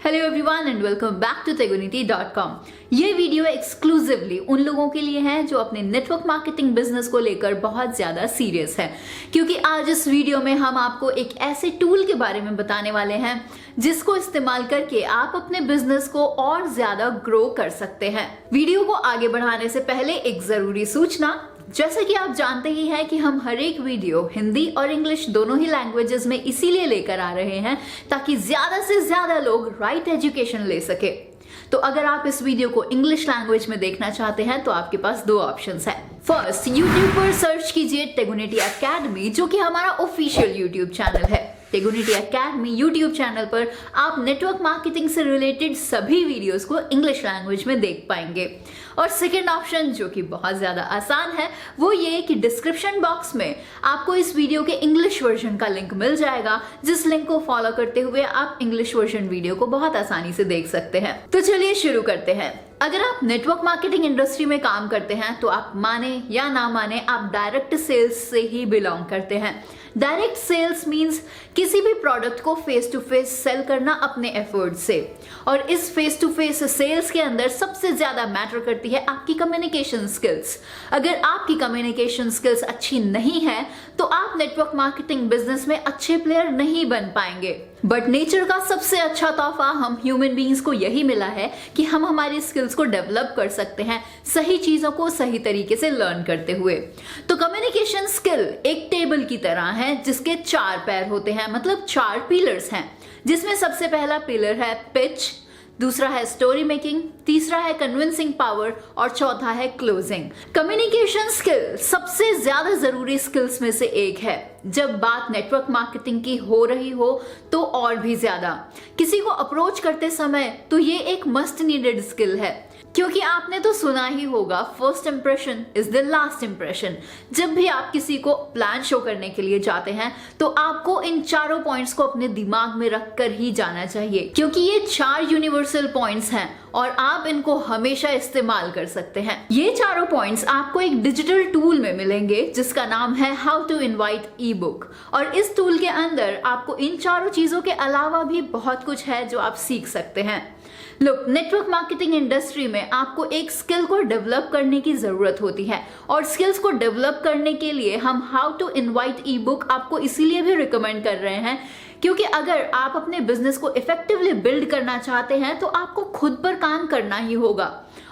Hello everyone and welcome back to tegunity.com। ये video exclusively उन लोगों के लिए है जो अपने नेटवर्क मार्केटिंग बिजनेस को लेकर बहुत ज्यादा सीरियस है, क्योंकि आज इस वीडियो में हम आपको एक ऐसे टूल के बारे में बताने वाले हैं जिसको इस्तेमाल करके आप अपने बिजनेस को और ज्यादा ग्रो कर सकते हैं। वीडियो को आगे बढ़ाने से पहले एक जरूरी सूचना, जैसा कि आप जानते ही हैं कि हम हर एक वीडियो हिंदी और इंग्लिश दोनों ही लैंग्वेजेस में इसीलिए लेकर आ रहे हैं ताकि ज्यादा से ज्यादा लोग राइट एजुकेशन ले सके। तो अगर आप इस वीडियो को इंग्लिश लैंग्वेज में देखना चाहते हैं तो आपके पास दो ऑप्शंस हैं। फर्स्ट, यूट्यूब पर सर्च कीजिए टेगुनिटी एकेडमी, जो कि हमारा ऑफिशियल यूट्यूब चैनल है। टेगुनिटी एकेडमी यूट्यूब चैनल पर आप नेटवर्क मार्केटिंग से रिलेटेड सभी वीडियोस को इंग्लिश लैंग्वेज में देख पाएंगे। और सेकेंड ऑप्शन, जो कि बहुत ज्यादा आसान है, वो ये कि डिस्क्रिप्शन बॉक्स में आपको इस वीडियो के इंग्लिश वर्जन का लिंक मिल जाएगा, जिस लिंक को फॉलो करते हुए आप इंग्लिश वर्जन वीडियो को बहुत आसानी से देख सकते हैं। तो चलिए शुरू करते हैं। अगर आप नेटवर्क मार्केटिंग इंडस्ट्री में काम करते हैं तो आप माने या ना माने, आप डायरेक्ट सेल्स से ही बिलोंग करते हैं। डायरेक्ट सेल्स मींस किसी भी प्रोडक्ट को फेस टू फेस सेल करना अपने एफर्ट से, और इस फेस टू फेस सेल्स के अंदर सबसे ज्यादा मैटर करती है आपकी कम्युनिकेशन स्किल्स। अगर आपकी कम्युनिकेशन स्किल्स अच्छी नहीं है तो आप नेटवर्क मार्केटिंग बिजनेस में अच्छे प्लेयर नहीं बन पाएंगे। बट नेचर का सबसे अच्छा तोहफा हम ह्यूमन बीइंग्स को यही मिला है कि हम हमारी स्किल्स को डेवलप कर सकते हैं सही चीजों को सही तरीके से लर्न करते हुए। तो कम्युनिकेशन स्किल एक टेबल की तरह है जिसके 4 पैर होते हैं, मतलब 4 पिलर्स हैं, जिसमें सबसे पहला पिलर है पिच, दूसरा है स्टोरी मेकिंग, तीसरा है कन्विंसिंग पावर और चौथा है क्लोजिंग। कम्युनिकेशन स्किल सबसे ज्यादा जरूरी स्किल्स में से एक है। जब बात नेटवर्क मार्केटिंग की हो रही हो तो और भी ज्यादा। किसी को अप्रोच करते समय तो ये एक मस्ट नीडेड स्किल है, क्योंकि आपने तो सुना ही होगा, first impression is the last impression. जब भी आप किसी को प्लान शो करने के लिए जाते हैं तो आपको इन चारों पॉइंट्स को अपने दिमाग में रखकर ही जाना चाहिए, क्योंकि ये 4 यूनिवर्सल पॉइंट्स हैं और आप इनको हमेशा इस्तेमाल कर सकते हैं। ये चारों पॉइंट्स आपको एक डिजिटल टूल में मिलेंगे जिसका नाम है how to invite ebook, और इस टूल के अंदर आपको इन चारों चीजों के अलावा भी बहुत कुछ है जो आप सीख सकते हैं। लुक, नेटवर्क मार्केटिंग इंडस्ट्री में आपको एक स्किल को डेवलप करने की जरूरत होती है, और स्किल्स को डेवलप करने के लिए हम how to invite ebook आपको इसीलिए भी रिकमेंड कर रहे हैं क्योंकि अगर आप अपने बिजनेस को इफेक्टिवली बिल्ड करना चाहते हैं तो आपको खुद पर काम करना ही होगा,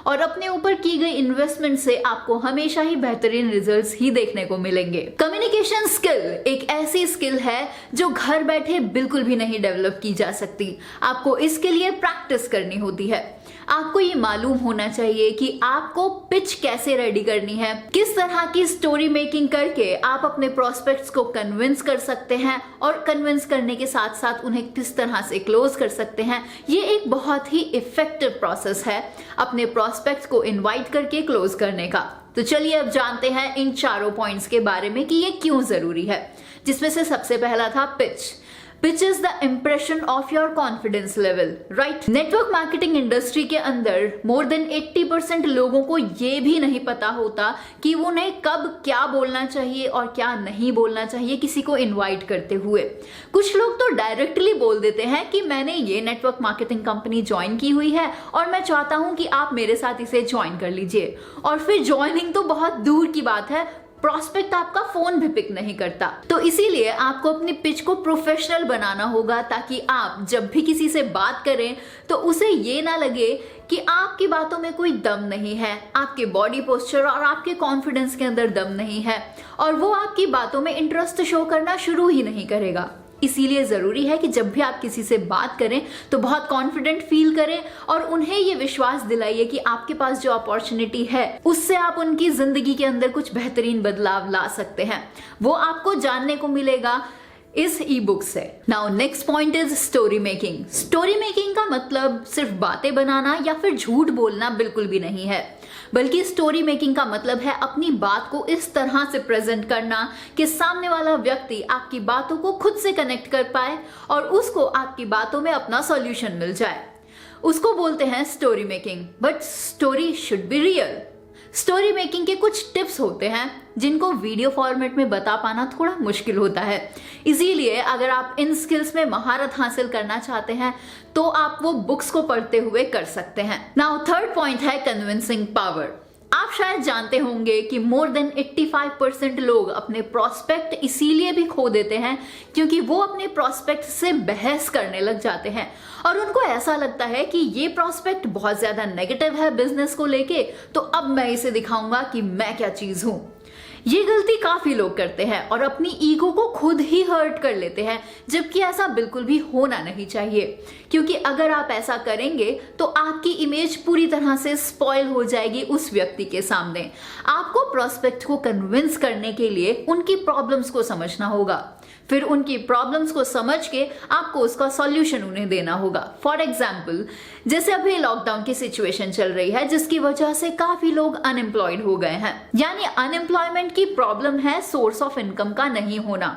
और अपने ऊपर की गई इन्वेस्टमेंट से आपको हमेशा ही बेहतरीन रिजल्ट्स ही देखने को मिलेंगे। कम्युनिकेशन स्किल एक ऐसी स्किल है जो घर बैठे बिल्कुल भी नहीं डेवलप की जा सकती। आपको इसके लिए प्रैक्टिस करनी होती है। आपको ये मालूम होना चाहिए कि आपको पिच कैसे रेडी करनी है, किस तरह की स्टोरी मेकिंग करके आप अपने प्रोस्पेक्ट्स को कन्विंस कर सकते हैं, और कन्विंस करने के साथ साथ उन्हें किस तरह से क्लोज कर सकते हैं। ये एक बहुत ही इफेक्टिव प्रोसेस है अपने प्रोस्पेक्ट्स को इनवाइट करके क्लोज करने का। तो चलिए अब जानते हैं इन चारों पॉइंट्स के बारे में कि ये क्यों जरूरी है, जिसमें से सबसे पहला था pitch. Which is the impression of your confidence level, right? Network marketing industry के अंदर मोर देन 80% लोगों को ये भी नहीं पता होता कि उन्हें कब क्या बोलना चाहिए और क्या नहीं बोलना चाहिए किसी को इनवाइट करते हुए। कुछ लोग तो डायरेक्टली बोल देते हैं कि मैंने ये नेटवर्क मार्केटिंग कंपनी ज्वाइन की हुई है और मैं चाहता हूं कि आप मेरे साथ इसे ज्वाइन कर लीजिए, और फिर ज्वाइनिंग तो बहुत दूर की बात है, प्रॉस्पेक्ट आपका फोन भी पिक नहीं करता। तो इसीलिए आपको अपनी पिच को प्रोफेशनल बनाना होगा, ताकि आप जब भी किसी से बात करें तो उसे ये ना लगे कि आपकी बातों में कोई दम नहीं है, आपके बॉडी पोस्चर और आपके कॉन्फिडेंस के अंदर दम नहीं है, और वो आपकी बातों में इंटरेस्ट शो करना शुरू ही नहीं करेगा। इसीलिए जरूरी है कि जब भी आप किसी से बात करें तो बहुत कॉन्फिडेंट फील करें, और उन्हें ये विश्वास दिलाइए कि आपके पास जो अपॉर्चुनिटी है उससे आप उनकी जिंदगी के अंदर कुछ बेहतरीन बदलाव ला सकते हैं। वो आपको जानने को मिलेगा इस ई बुक से। Now next point is story making. Story making का मतलब सिर्फ बातें बनाना या फिर झूठ बोलना बिल्कुल भी नहीं है, बल्कि स्टोरी मेकिंग का मतलब है अपनी बात को इस तरह से प्रेजेंट करना कि सामने वाला व्यक्ति आपकी बातों को खुद से कनेक्ट कर पाए और उसको आपकी बातों में अपना सॉल्यूशन मिल जाए। उसको बोलते हैं story making. But story should be real. Story making के कुछ टिप्स होते हैं जिनको वीडियो फॉर्मेट में बता पाना थोड़ा मुश्किल होता है। इसीलिए अगर आप इन स्किल्स में महारत हासिल करना चाहते हैं तो आप वो बुक्स को पढ़ते हुए कर सकते हैं। नाउ थर्ड पॉइंट है कन्विंसिंग पावर। आप शायद जानते होंगे कि मोर देन 85% लोग अपने प्रोस्पेक्ट इसीलिए भी खो देते हैं क्योंकि वो अपने प्रोस्पेक्ट से बहस करने लग जाते हैं और उनको ऐसा लगता है कि ये प्रोस्पेक्ट बहुत ज्यादा नेगेटिव है बिजनेस को लेके, तो अब मैं इसे दिखाऊंगा कि मैं क्या चीज हूं। ये गलती काफी लोग करते हैं और अपनी ईगो को खुद ही हर्ट कर लेते हैं, जबकि ऐसा बिल्कुल भी होना नहीं चाहिए, क्योंकि अगर आप ऐसा करेंगे तो आपकी इमेज पूरी तरह से स्पॉइल हो जाएगी उस व्यक्ति के सामने। आपको प्रोस्पेक्ट को कन्विंस करने के लिए उनकी प्रॉब्लम्स को समझना होगा, फिर उनकी प्रॉब्लम्स को समझ के आपको उसका सॉल्यूशन उन्हें देना होगा। फॉर एग्जाम्पल, जैसे अभी लॉकडाउन की सिचुएशन चल रही है जिसकी वजह से काफी लोग अनएम्प्लॉयड हो गए हैं, यानी अनएम्प्लॉयमेंट की प्रॉब्लम है सोर्स ऑफ इनकम का नहीं होना।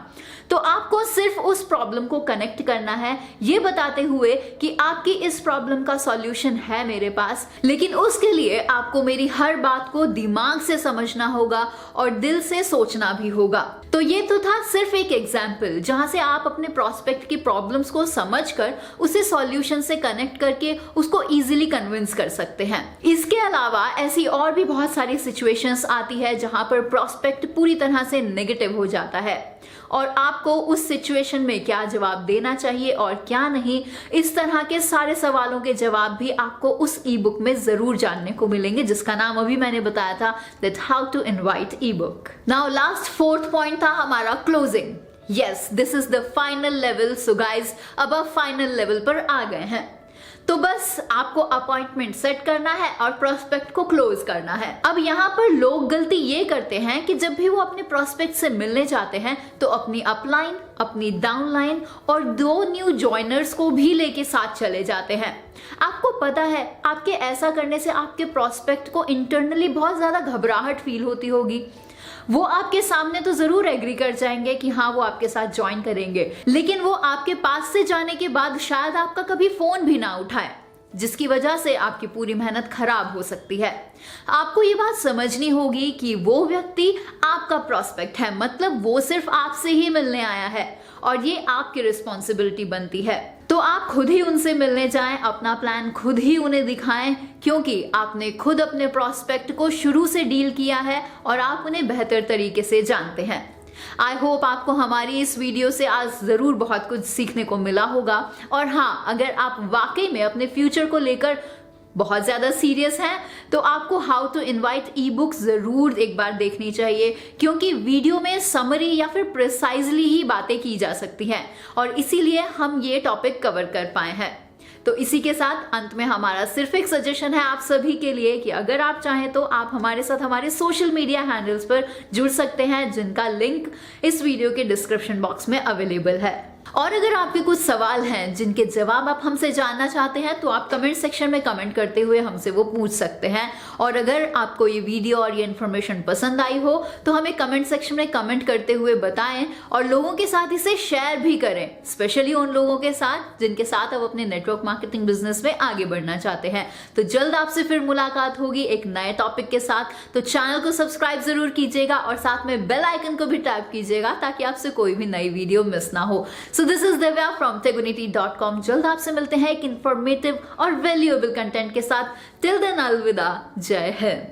तो आपको सिर्फ उस प्रॉब्लम को कनेक्ट करना है ये बताते हुए कि आपकी इस प्रॉब्लम का सॉल्यूशन है मेरे पास, लेकिन उसके लिए आपको मेरी हर बात को दिमाग से समझना होगा और दिल से सोचना भी होगा। तो ये तो था सिर्फ एक एग्जाम्पल जहां से आप अपने प्रोस्पेक्ट की प्रॉब्लम्स को समझकर उसे सॉल्यूशन से कनेक्ट करके उसको इजीली कन्विंस कर सकते हैं। इसके अलावा ऐसी और भी बहुत सारी सिचुएशंस आती है जहां पर प्रोस्पेक्ट पूरी तरह से नेगेटिव हो जाता है और आपको उस सिचुएशन में क्या जवाब देना चाहिए और क्या नहीं, इस तरह के सारे सवालों के जवाब भी आपको उस ई बुक में जरूर जानने को मिलेंगे, जिसका नाम अभी मैंने बताया था, that how to invite ebook. Now last fourth point था हमारा closing. Yes, this is the final level. So guys, अब आप फाइनल लेवल पर आ गए हैं, तो बस आपको अपॉइंटमेंट सेट करना है और प्रोस्पेक्ट को क्लोज करना है। अब यहाँ पर लोग गलती ये करते हैं कि जब भी वो अपने प्रोस्पेक्ट से मिलने जाते हैं तो अपनी अपलाइन, अपनी डाउनलाइन और 2 न्यू ज्वाइनर्स को भी लेके साथ चले जाते हैं। आपको पता है आपके ऐसा करने से आपके प्रोस्पेक्ट को इंटरनली बहुत ज्यादा घबराहट फील होती होगी। वो आपके सामने तो जरूर एग्री कर जाएंगे कि हाँ वो आपके साथ ज्वाइन करेंगे, लेकिन वो आपके पास से जाने के बाद शायद आपका कभी फोन भी ना उठाए, जिसकी वजह से आपकी पूरी मेहनत खराब हो सकती है। आपको ये बात समझनी होगी कि वो व्यक्ति आपका प्रोस्पेक्ट है, मतलब वो सिर्फ आपसे ही मिलने आया है और ये आपकी रिस्पॉन्सिबिलिटी बनती है। तो आप खुद ही उनसे मिलने जाएं, अपना प्लान खुद ही उन्हें दिखाएं, क्योंकि आपने खुद अपने प्रोस्पेक्ट को शुरू से डील किया है और आप उन्हें बेहतर तरीके से जानते हैं। आई होप आपको हमारी इस वीडियो से आज जरूर बहुत कुछ सीखने को मिला होगा। और हाँ, अगर आप वाकई में अपने फ्यूचर को लेकर बहुत ज्यादा सीरियस हैं तो आपको how to invite ebook जरूर एक बार देखनी चाहिए, क्योंकि वीडियो में समरी या फिर प्रिसाइजली ही बातें की जा सकती हैं और इसीलिए हम ये टॉपिक कवर कर पाए हैं। तो इसी के साथ अंत में हमारा सिर्फ एक सजेशन है आप सभी के लिए कि अगर आप चाहें तो आप हमारे साथ हमारे सोशल मीडिया हैंडल्स पर जुड़ सकते हैं, जिनका लिंक इस वीडियो के डिस्क्रिप्शन बॉक्स में अवेलेबल है। और अगर आपके कुछ सवाल हैं जिनके जवाब आप हमसे जानना चाहते हैं तो आप कमेंट सेक्शन में कमेंट करते हुए हमसे वो पूछ सकते हैं। और अगर आपको ये वीडियो और ये इन्फॉर्मेशन पसंद आई हो तो हमें कमेंट सेक्शन में कमेंट करते हुए बताएं और लोगों के साथ इसे शेयर भी करें, स्पेशली उन लोगों के साथ जिनके साथ आप अपने नेटवर्क मार्केटिंग बिजनेस में आगे बढ़ना चाहते हैं। तो जल्द आपसे फिर मुलाकात होगी एक नए टॉपिक के साथ। तो चैनल को सब्सक्राइब जरूर कीजिएगा और साथ में बेल आइकन को भी टैप कीजिएगा ताकि आपसे कोई भी नई वीडियो मिस ना हो। So this is Divya from tegonity.com। जल्द आपसे मिलते हैं एक इंफॉर्मेटिव और वैल्यूएबल कंटेंट के साथ। टिल देन अलविदा, जय हिंद।